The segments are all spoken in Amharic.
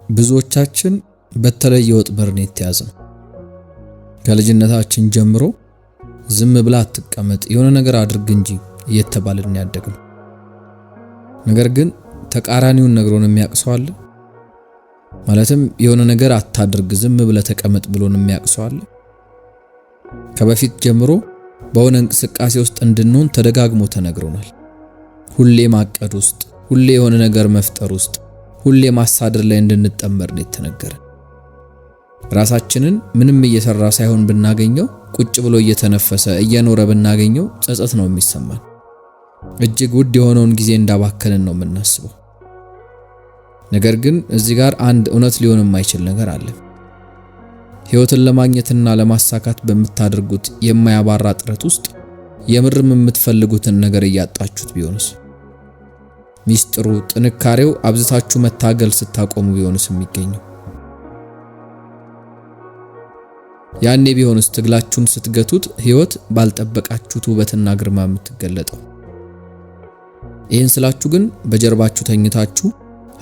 ብዙዎቻችን በተለየ ወጥመድ ነው የተያዝነው። ከልጅነታችን ጀምሮ ዝም ብላ አትቀመጥ፣ የሆነ ነገር አድርግ እንጂ እየተባልን ያደግነው። ነገር ግን ተቃራኒውን ነግሮን የሚያቅሰው አለ። ማለትም የሆነ ነገር አታድርግ፣ ዝም ብለ ተቀመጥ ብሎን የሚያቅሰው አለ። ከበፊት ጀምሮ በሆነ እንቅስቃሴ ውስጥ እንድንሆን ተደጋግሞ ተነግሮናል። ሁሌ ማቀድ ውስጥ፣ ሁሌ የሆነ ነገር መፍጠር ውስጥ፣ ሁሌ ማሳደር ላይ እንድንጠመር ነው የተነገረ። ራሳችንን ምንም እየሰራ ሳይሆን ብናገኘው፣ ቁጭ ብሎ እየተነፈሰ እየኖረ ብናገኘው ጸጸት ነው የሚሰማን። እጅግ ውድ የሆነውን ጊዜ እንዳባከንን ነው የምናስበው። ነገር ግን እዚህ ጋር አንድ እውነት ሊሆን የማይችል ነገር አለ። ሕይወትን ለማግኘትና ለማሳካት በምታደርጉት የማያባራ ጥረት ውስጥ የምርም የምትፈልጉትን ነገር እያጣችሁት ቢሆንስ? ሚስጥሩ፣ ጥንካሬው አብዝታችሁ መታገል ስታቆሙ ቢሆንስ የሚገኘው? ያኔ ቢሆንስ ትግላችሁን ስትገቱት ሕይወት ባልጠበቃችሁት ውበትና ግርማ የምትገለጠው? ይህን ስላችሁ ግን በጀርባችሁ ተኝታችሁ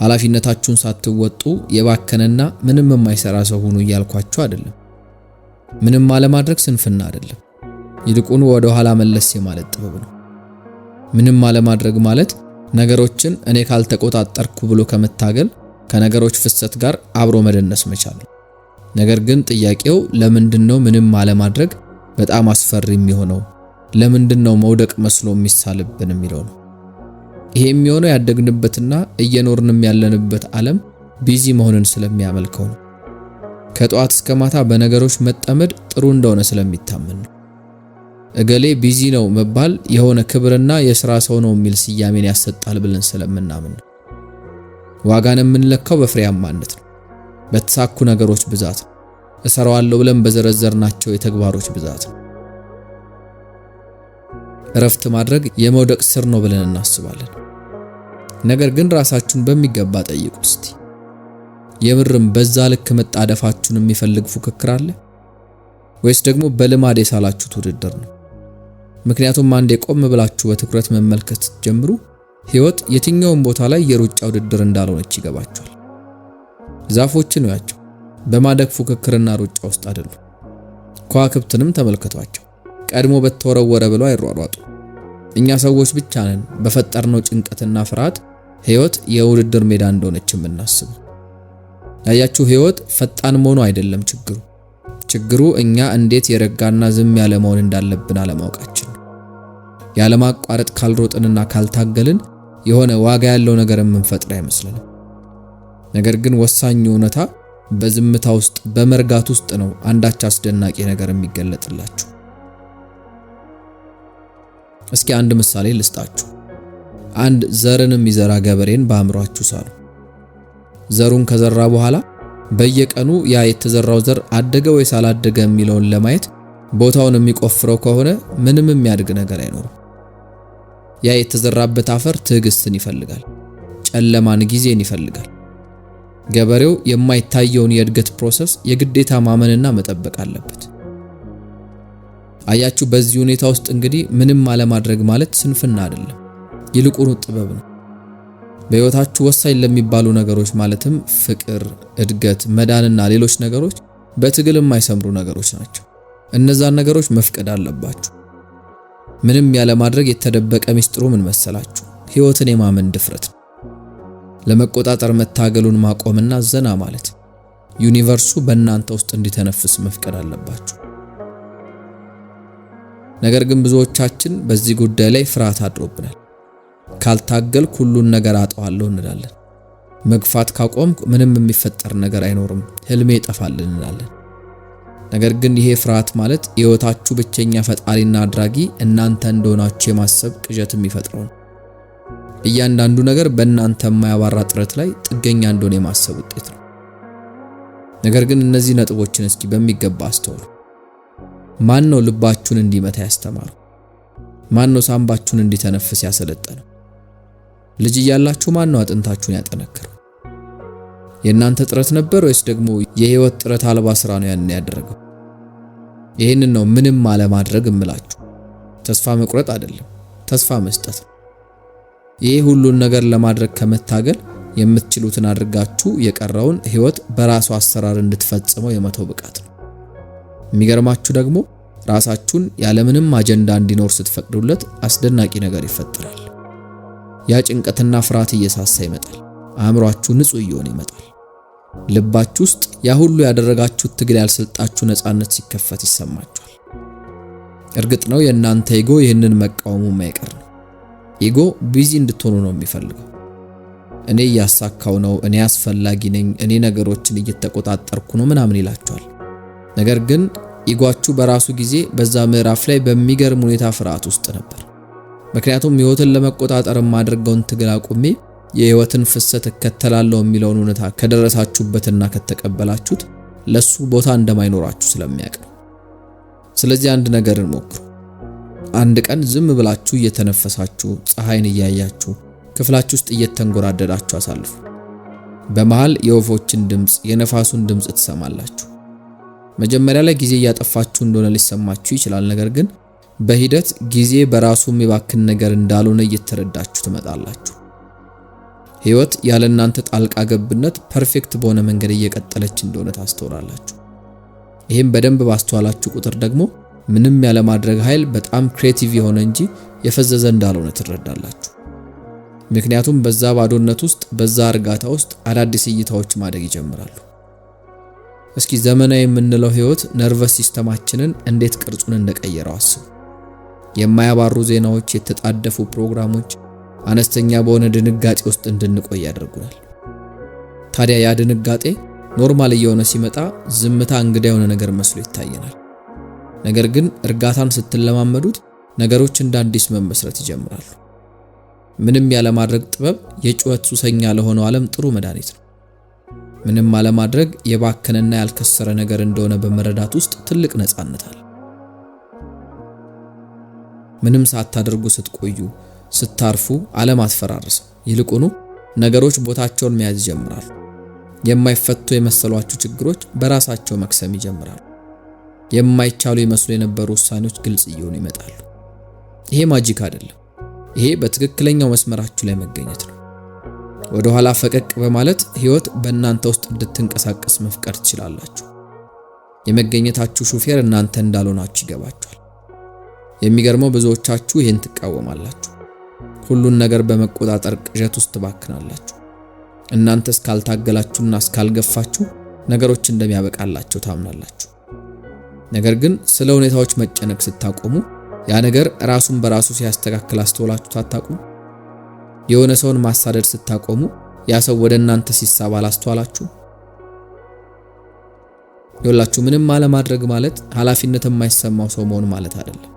ኃላፊነታችሁን ሳትወጡ የባከነና ምንም የማይሰራ ሰው ሆኑ እያልኳችሁ አይደለም። ምንም አለማድረግ ስንፍና አይደለም። ይልቁኑ ወደ ኋላ መለስ ማለት ጥበብ ነው። ምንም አለማድረግ ማለት ነገሮችን እኔ ካልተቆጣጠርኩ ብሎ ከመታገል ከነገሮች ፍሰት ጋር አብሮ መደነስ መቻል ነው። ነገር ግን ጥያቄው ለምንድነው ምንም አለማድረግ በጣም አስፈሪ የሚሆነው? ለምንድነው መውደቅ መስሎ የሚሳልብን የሚለው ነው። ይሄ የሚሆነው ያደግንበትና እየኖርንም ያለንበት ዓለም ቢዚ መሆንን ስለሚያመልከው ነው። ከጧት እስከ ማታ በነገሮች መጠመድ ጥሩ እንደሆነ ስለሚታመን ነው። እገሌ ቢዚ ነው መባል የሆነ ክብርና የሥራ ሰው ነው የሚል ስያሜን ያሰጣል ብለን ስለምናምን ነው። ዋጋን የምንለካው በፍሬያማነት ነው፣ በተሳኩ ነገሮች ብዛት ነው፣ እሰራዋለሁ ብለን በዘረዘርናቸው የተግባሮች ብዛት ነው። እረፍት ማድረግ የመውደቅ ስር ነው ብለን እናስባለን። ነገር ግን ራሳችሁን በሚገባ ጠይቁ እስቲ። የምርም በዛ ልክ መጣደፋችሁን የሚፈልግ ፉክክር አለ ወይስ ደግሞ በልማድ የሳላችሁት ውድድር ነው? ምክንያቱም አንዴ ቆም ብላችሁ በትኩረት መመልከት ስትጀምሩ ሕይወት የትኛውም ቦታ ላይ የሩጫ ውድድር እንዳልሆነች ይገባችኋል። ዛፎችን ያቸው በማደግ ፉክክርና ሩጫ ውስጥ አይደሉም። ከዋክብትንም ተመልከቷቸው፣ ቀድሞ በተወረወረ ብለው አይሯሯጡ። እኛ ሰዎች ብቻ ነን በፈጠርነው ጭንቀትና ፍርሃት ሕይወት የውድድር ሜዳ እንደሆነች የምናስበው። ያያችሁ ሕይወት ፈጣን መሆኑ አይደለም ችግሩ እኛ እንዴት የረጋና ዝም ያለ መሆን እንዳለብን አለማወቃችን ነው። ያለማቋረጥ ካልሮጥንና ካልታገልን የሆነ ዋጋ ያለው ነገር የምንፈጥር አይመስልንም። ነገር ግን ወሳኙ እውነታ በዝምታ ውስጥ በመርጋት ውስጥ ነው አንዳች አስደናቂ ነገር የሚገለጥላችሁ። እስኪ አንድ ምሳሌ ልስጣችሁ። አንድ ዘርን የሚዘራ ገበሬን በአእምሯችሁ ሳሉ። ዘሩን ከዘራ በኋላ በየቀኑ ያ የተዘራው ዘር አደገ ወይስ አላደገ የሚለውን ለማየት ቦታውን የሚቆፍረው ከሆነ ምንም የሚያድግ ነገር አይኖርም። ያ የተዘራበት አፈር ትዕግስትን ይፈልጋል፣ ጨለማን፣ ጊዜን ይፈልጋል። ገበሬው የማይታየውን የእድገት ፕሮሰስ የግዴታ ማመንና መጠበቅ አለበት። አያችሁ፣ በዚህ ሁኔታ ውስጥ እንግዲህ ምንም አለማድረግ ማለት ስንፍና አይደለም፣ ይልቁኑ ጥበብ ነው። በሕይወታችሁ ወሳኝ ለሚባሉ ነገሮች ማለትም ፍቅር፣ እድገት፣ መዳንና ሌሎች ነገሮች በትግል የማይሰምሩ ነገሮች ናቸው። እነዛን ነገሮች መፍቀድ አለባችሁ። ምንም ያለ ማድረግ የተደበቀ ሚስጥሩ ምን መሰላችሁ? ሕይወትን የማመን ድፍረት ነው። ለመቆጣጠር መታገሉን ማቆምና ዘና ማለት፣ ዩኒቨርሱ በእናንተ ውስጥ እንዲተነፍስ መፍቀድ አለባችሁ። ነገር ግን ብዙዎቻችን በዚህ ጉዳይ ላይ ፍርሃት አድሮብናል። ካልታገል ሁሉን ነገር አጣዋለሁ እንላለን። መግፋት ካቆምኩ ምንም የሚፈጠር ነገር አይኖርም፣ ህልሜ ይጠፋል እንላለን። ነገር ግን ይሄ ፍርሃት ማለት የሕይወታችሁ ብቸኛ ፈጣሪና አድራጊ እናንተ እንደሆናችሁ የማሰብ ቅዠት የሚፈጥረው ነው። እያንዳንዱ ነገር በእናንተ የማያባራ ጥረት ላይ ጥገኛ እንደሆነ የማሰብ ውጤት ነው። ነገር ግን እነዚህ ነጥቦችን እስኪ በሚገባ አስተውሉ። ማን ነው ልባችሁን እንዲመታ ያስተማረው? ማን ነው ሳምባችሁን እንዲተነፍስ ያሰለጠነው? ልጅ እያላችሁ ማን ነው አጥንታችሁን ያጠነከረው? የእናንተ ጥረት ነበር ወይስ ደግሞ የሕይወት ጥረት አልባ ስራ ነው ያን ያደረገው? ይሄንን ነው ምንም አለማድረግ እምላችሁ። ተስፋ መቁረጥ አይደለም፣ ተስፋ መስጠት ነው። ይሄ ሁሉን ነገር ለማድረግ ከመታገል የምትችሉትን አድርጋችሁ የቀረውን ህይወት በራሱ አሰራር እንድትፈጽመው የመተው ብቃት ነው። የሚገርማችሁ ደግሞ ራሳችሁን ያለምንም አጀንዳ እንዲኖር ስትፈቅዱለት አስደናቂ ነገር ይፈጠራል። ያ ጭንቀትና ፍርሃት እየሳሳ ይመጣል። አእምሯችሁ ንጹህ እየሆነ ይመጣል። ልባችሁ ውስጥ ያ ሁሉ ያደረጋችሁት ትግል ያልሰጣችሁ ነፃነት ሲከፈት ይሰማችኋል። እርግጥ ነው የእናንተ ኢጎ ይህንን መቃወሙ የማይቀር ነው። ኢጎ ቢዚ እንድትሆኑ ነው የሚፈልገው። እኔ እያሳካው ነው፣ እኔ አስፈላጊ ነኝ፣ እኔ ነገሮችን እየተቆጣጠርኩ ነው ምናምን ይላችኋል። ነገር ግን ኢጓችሁ በራሱ ጊዜ በዛ ምዕራፍ ላይ በሚገርም ሁኔታ ፍርሃት ውስጥ ነበር። ምክንያቱም ህይወትን ለመቆጣጠር ማድረጋውን ትግል አቁሜ የህይወትን ፍሰት እከተላለሁ የሚለውን እውነታ ከደረሳችሁበትና ከተቀበላችሁት ለሱ ቦታ እንደማይኖራችሁ ስለሚያውቅ ነው። ስለዚህ አንድ ነገርን ሞክሩ። አንድ ቀን ዝም ብላችሁ እየተነፈሳችሁ ፀሐይን እያያችሁ ክፍላችሁ ውስጥ እየተንጎራደዳችሁ አሳልፉ። በመሃል የወፎችን ድምጽ፣ የነፋሱን ድምጽ ትሰማላችሁ። መጀመሪያ ላይ ጊዜ እያጠፋችሁ እንደሆነ ሊሰማችሁ ይችላል። ነገር ግን በሂደት ጊዜ በራሱ የሚባክን ነገር እንዳልሆነ እየተረዳችሁ ትመጣላችሁ። ህይወት ያለ እናንተ ጣልቃ ገብነት ፐርፌክት በሆነ መንገድ እየቀጠለች እንደሆነ ታስተውላላችሁ። ይህም በደንብ ባስተዋላችሁ ቁጥር ደግሞ ምንም ያለ ማድረግ ኃይል በጣም ክሬቲቭ የሆነ እንጂ የፈዘዘ እንዳልሆነ ትረዳላችሁ። ምክንያቱም በዛ ባዶነት ውስጥ በዛ እርጋታ ውስጥ አዳዲስ እይታዎች ማደግ ይጀምራሉ። እስኪ ዘመናዊ የምንለው ህይወት ነርቨስ ሲስተማችንን እንዴት ቅርጹን እንደቀየረው አስቡ። የማያባሩ ዜናዎች፣ የተጣደፉ ፕሮግራሞች አነስተኛ በሆነ ድንጋጤ ውስጥ እንድንቆይ ያደርጉናል። ታዲያ ያ ድንጋጤ ኖርማል እየሆነ ሲመጣ ዝምታ እንግዳ የሆነ ነገር መስሎ ይታየናል። ነገር ግን እርጋታን ስትለማመዱት ነገሮች እንደ አዲስ መመስረት ይጀምራሉ። ምንም ያለ ማድረግ ጥበብ የጩኸት ሱሰኛ ለሆነው ዓለም ጥሩ መድኃኒት ነው። ምንም አለማድረግ የባከነና ያልከሰረ ነገር እንደሆነ በመረዳት ውስጥ ትልቅ ነፃነት አለ። ምንም ሳታደርጉ ስትቆዩ፣ ስታርፉ ዓለም አትፈራርስም። ይልቁኑ ነገሮች ቦታቸውን መያዝ ይጀምራሉ። የማይፈቱ የመሰሏችሁ ችግሮች በራሳቸው መክሰም ይጀምራሉ። የማይቻሉ ይመስሉ የነበሩ ውሳኔዎች ግልጽ እየሆኑ ይመጣሉ። ይሄ ማጂክ አይደለም። ይሄ በትክክለኛው መስመራችሁ ላይ መገኘት ነው። ወደ ኋላ ፈቀቅ በማለት ህይወት በእናንተ ውስጥ እንድትንቀሳቀስ መፍቀድ ትችላላችሁ። የመገኘታችሁ ሹፌር እናንተ እንዳልሆናችሁ ይገባችኋል። የሚገርመው ብዙዎቻችሁ ይሄን ትቃወማላችሁ። ሁሉን ነገር በመቆጣጠር ቅዠት ውስጥ ትባክናላችሁ። እናንተ እስካልታገላችሁና እስካልገፋችሁ ነገሮች እንደሚያበቃላችሁ ታምናላችሁ። ነገር ግን ስለ ሁኔታዎች መጨነቅ ስታቆሙ ያ ነገር ራሱን በራሱ ሲያስተካክል አስተውላችሁ ታጣቁም። የሆነ ሰውን ማሳደድ ስታቆሙ ያ ሰው ወደ እናንተ ሲሳብ አላስተዋላችሁ? ይኸውላችሁ ምንም አለማድረግ ማለት ኃላፊነት የማይሰማው ሰው መሆን ማለት አይደለም።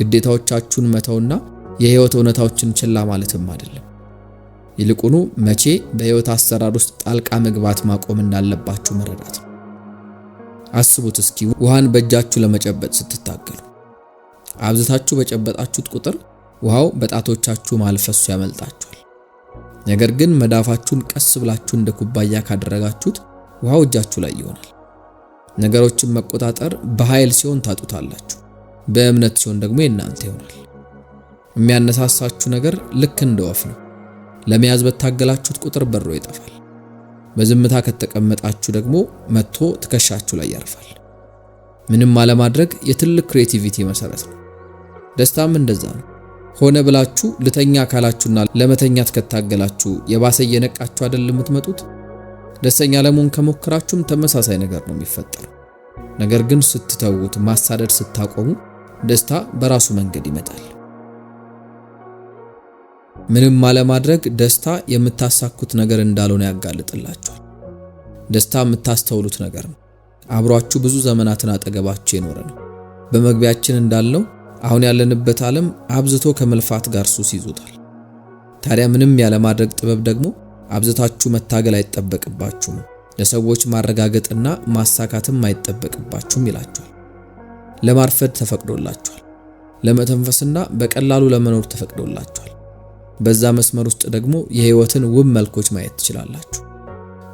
ግዴታዎቻችሁን መተውና የህይወት እውነታዎችን ችላ ማለትም አይደለም። ይልቁኑ መቼ በህይወት አሰራር ውስጥ ጣልቃ መግባት ማቆም እንዳለባችሁ መረዳት። አስቡት እስኪ ውሃን በእጃችሁ ለመጨበጥ ስትታገሉ አብዝታችሁ በጨበጣችሁት ቁጥር ውሃው በጣቶቻችሁ ማልፈሱ ያመልጣችኋል። ነገር ግን መዳፋችሁን ቀስ ብላችሁ እንደ ኩባያ ካደረጋችሁት ውሃው እጃችሁ ላይ ይሆናል። ነገሮችን መቆጣጠር በኃይል ሲሆን ታጡታላችሁ፣ በእምነት ሲሆን ደግሞ የናንተ ይሆናል። የሚያነሳሳችሁ ነገር ልክ እንደ ወፍ ነው። ለመያዝ በታገላችሁት ቁጥር በሮ ይጠፋል። በዝምታ ከተቀመጣችሁ ደግሞ መጥቶ ትከሻችሁ ላይ ያርፋል። ምንም አለማድረግ የትልቅ ክሬቲቪቲ መሰረት ነው። ደስታም እንደዛ ነው። ሆነ ብላችሁ ልተኛ ካላችሁና ለመተኛት ከታገላችሁ የባሰ የነቃችሁ አይደል የምትመጡት? ደስተኛ ለመሆን ከሞከራችሁም ተመሳሳይ ነገር ነው የሚፈጠረው። ነገር ግን ስትተውት፣ ማሳደድ ስታቆሙ ደስታ በራሱ መንገድ ይመጣል። ምንም አለማድረግ ደስታ የምታሳኩት ነገር እንዳልሆነ ያጋልጥላችኋል። ደስታ የምታስተውሉት ነገር ነው። አብሯችሁ ብዙ ዘመናትን አጠገባችሁ የኖረ ነው። በመግቢያችን እንዳልነው አሁን ያለንበት ዓለም አብዝቶ ከመልፋት ጋር ሱስ ይዞታል። ታዲያ ምንም ያለ ማድረግ ጥበብ ደግሞ አብዝታችሁ መታገል አይጠበቅባችሁም፣ ለሰዎች ማረጋገጥና ማሳካትም አይጠበቅባችሁም ይላችኋል። ለማርፈድ ተፈቅዶላችኋል። ለመተንፈስና በቀላሉ ለመኖር ተፈቅዶላችኋል። በዛ መስመር ውስጥ ደግሞ የህይወትን ውብ መልኮች ማየት ትችላላችሁ።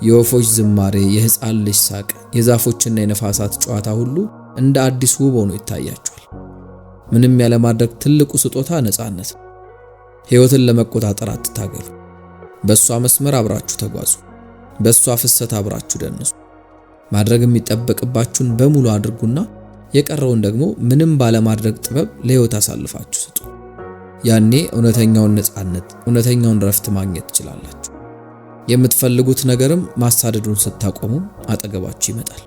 የወፎች ዝማሬ፣ የህፃን ልጅ ሳቅ፣ የዛፎችና የነፋሳት ጨዋታ ሁሉ እንደ አዲስ ውብ ሆኖ ይታያችኋል። ምንም ያለ ማድረግ ትልቁ ስጦታ ነፃነት ነው። ህይወትን ለመቆጣጠር አትታገሉ። በሷ መስመር አብራችሁ ተጓዙ። በሷ ፍሰት አብራችሁ ደንሱ። ማድረግ የሚጠበቅባችሁን በሙሉ አድርጉና የቀረውን ደግሞ ምንም ባለማድረግ ጥበብ ለሕይወት አሳልፋችሁ ስጡ። ያኔ እውነተኛውን ነፃነት፣ እውነተኛውን ረፍት ማግኘት ትችላላችሁ። የምትፈልጉት ነገርም ማሳደዱን ስታቆሙ አጠገባችሁ ይመጣል።